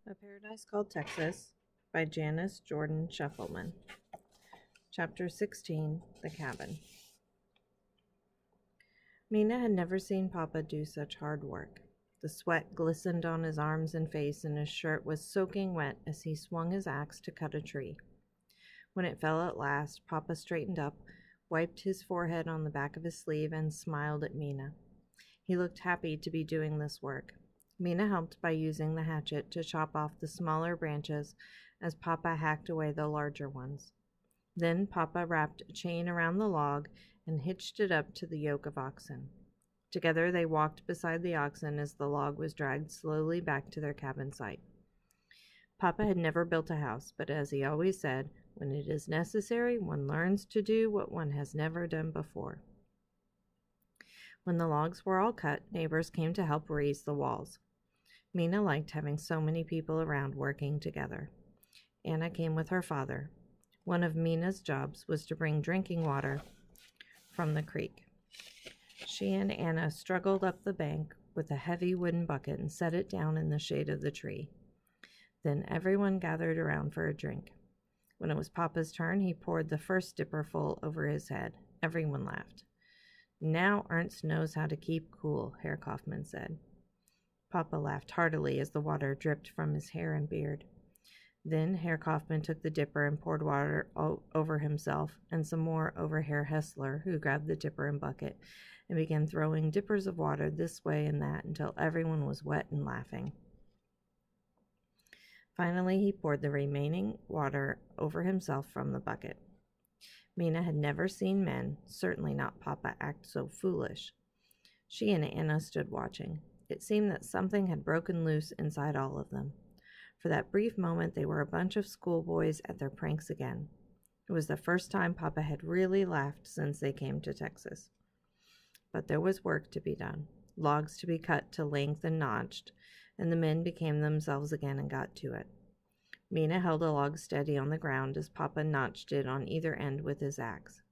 A Paradise Called Texas by Janice Jordan Scheffelman. Chapter 16, The Cabin. Mina had never seen Papa do such hard work. The sweat glistened on his arms and face, and his shirt was soaking wet as he swung his axe to cut a tree. When it fell at last, Papa straightened up, wiped his forehead on the back of his sleeve, and smiled at Mina. He looked happy to be doing this work. Mina helped by using the hatchet to chop off the smaller branches as Papa hacked away the larger ones. Then Papa wrapped a chain around the log and hitched it up to the yoke of oxen. Together they walked beside the oxen as the log was dragged slowly back to their cabin site. Papa had never built a house, but as he always said, when it is necessary, one learns to do what one has never done before. When the logs were all cut, neighbors came to help raise the walls. Mina liked having so many people around working together. Anna came with her father. One of Mina's jobs was to bring drinking water from the creek. She and Anna struggled up the bank with a heavy wooden bucket and set it down in the shade of the tree. Then everyone gathered around for a drink. When it was Papa's turn, he poured the first dipper full over his head. Everyone laughed. "Now Ernst knows how to keep cool," Herr Kaufmann said. Papa laughed heartily as the water dripped from his hair and beard. Then Herr Kaufmann took the dipper and poured water over himself and some more over Herr Hessler, who grabbed the dipper and bucket and began throwing dippers of water this way and that until everyone was wet and laughing. Finally, he poured the remaining water over himself from the bucket. Mina had never seen men, certainly not Papa, act so foolish. She and Anna stood watching. It seemed that something had broken loose inside all of them. For that brief moment, they were a bunch of schoolboys at their pranks again. It was the first time Papa had really laughed since they came to Texas. But there was work to be done, logs to be cut to length and notched, and the men became themselves again and got to it. Mina held a log steady on the ground as Papa notched it on either end with his axe.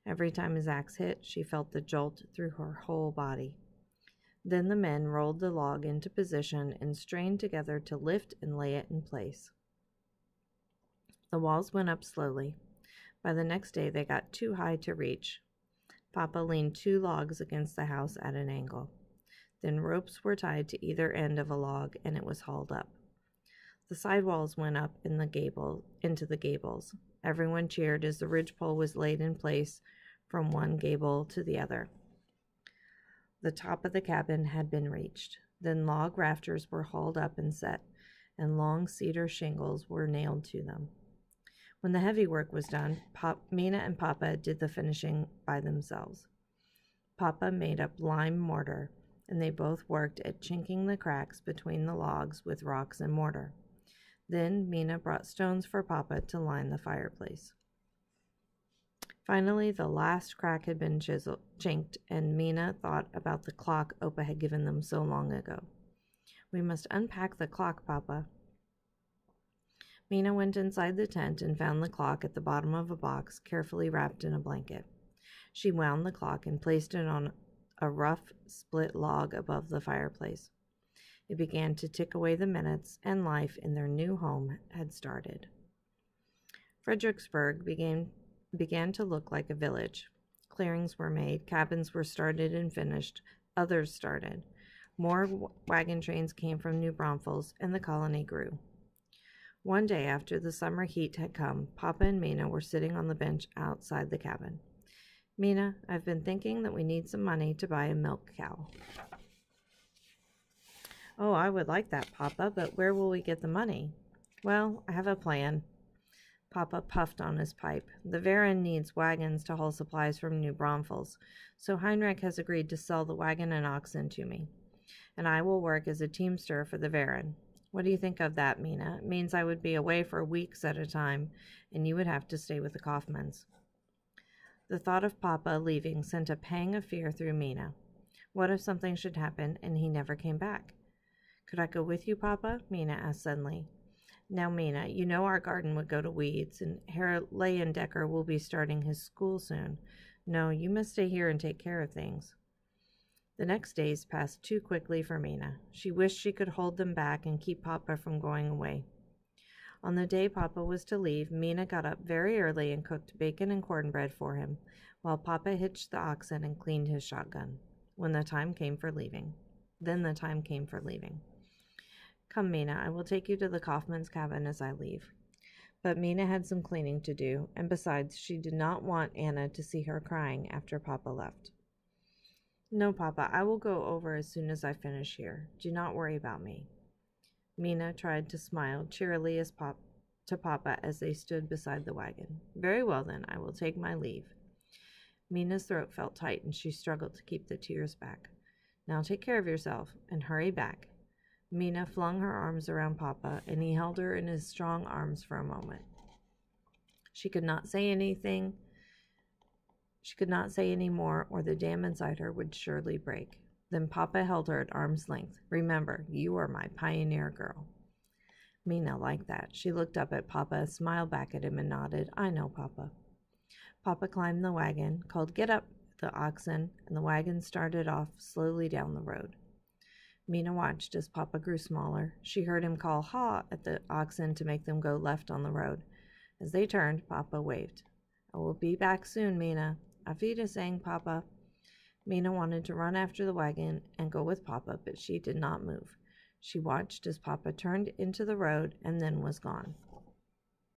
Every time his axe hit, she felt the jolt through her whole body. Then the men rolled the log into position and strained together to lift and lay it in place. The walls went up slowly. By the next day, they got too high to reach. Papa leaned 2 logs against the house at an angle. Then ropes were tied to either end of a log, and it was hauled up. The side walls went up into the gables. Everyone cheered as the ridgepole was laid in place from one gable to the other. The top of the cabin had been reached. Then log rafters were hauled up and set, and long cedar shingles were nailed to them. When the heavy work was done, Mina and Papa did the finishing by themselves. Papa made up lime mortar, and they both worked at chinking the cracks between the logs with rocks and mortar. Then Mina brought stones for Papa to line the fireplace. Finally, the last crack had been chinked, and Mina thought about the clock Opa had given them so long ago. "We must unpack the clock, Papa." Mina went inside the tent and found the clock at the bottom of a box, carefully wrapped in a blanket. She wound the clock and placed it on a rough split log above the fireplace. It began to tick away the minutes, and life in their new home had started. Fredericksburg began to look like a village. Clearings were made, cabins were started and finished, others started. More wagon trains came from New Braunfels, and the colony grew. One day after the summer heat had come, Papa and Mina were sitting on the bench outside the cabin. "Mina, I've been thinking that we need some money to buy a milk cow." "Oh, I would like that, Papa, but where will we get the money?" "Well, I have a plan." Papa puffed on his pipe. "The Verein needs wagons to haul supplies from New Braunfels, so Heinrich has agreed to sell the wagon and oxen to me, and I will work as a teamster for the Verein. What do you think of that, Mina? It means I would be away for weeks at a time, and you would have to stay with the Kaufmans." The thought of Papa leaving sent a pang of fear through Mina. What if something should happen and he never came back? "Could I go with you, Papa?" Mina asked suddenly. "Now, Mina, you know our garden would go to weeds, and Herr Leyendecker will be starting his school soon. No, you must stay here and take care of things." The next days passed too quickly for Mina. She wished she could hold them back and keep Papa from going away. On the day Papa was to leave, Mina got up very early and cooked bacon and cornbread for him, while Papa hitched the oxen and cleaned his shotgun. Then the time came for leaving. Come, Mina, I will take you to the Kaufman's cabin as I leave. But Mina had some cleaning to do, and besides, she did not want Anna to see her crying after Papa left. No, Papa, I will go over as soon as I finish here. Do not worry about me. Mina tried to smile cheerily to Papa as they stood beside the wagon. Very well, then, I will take my leave. Mina's throat felt tight, and she struggled to keep the tears back. Now take care of yourself, and hurry back. Mina flung her arms around Papa, and he held her in his strong arms for a moment. She could not say anything. She could not say any more, or the dam inside her would surely break. Then Papa held her at arm's length. Remember, you are my pioneer girl. Mina liked that. She looked up at Papa, smiled back at him, and nodded. I know, Papa. Papa climbed the wagon, called, Get up, the oxen, and the wagon started off slowly down the road. Mina watched as Papa grew smaller. She heard him call Ha at the oxen to make them go left on the road. As they turned, Papa waved. I will be back soon, Mina. Auf Wiedersehen, Papa. Mina wanted to run after the wagon and go with Papa, but she did not move. She watched as Papa turned into the road and then was gone.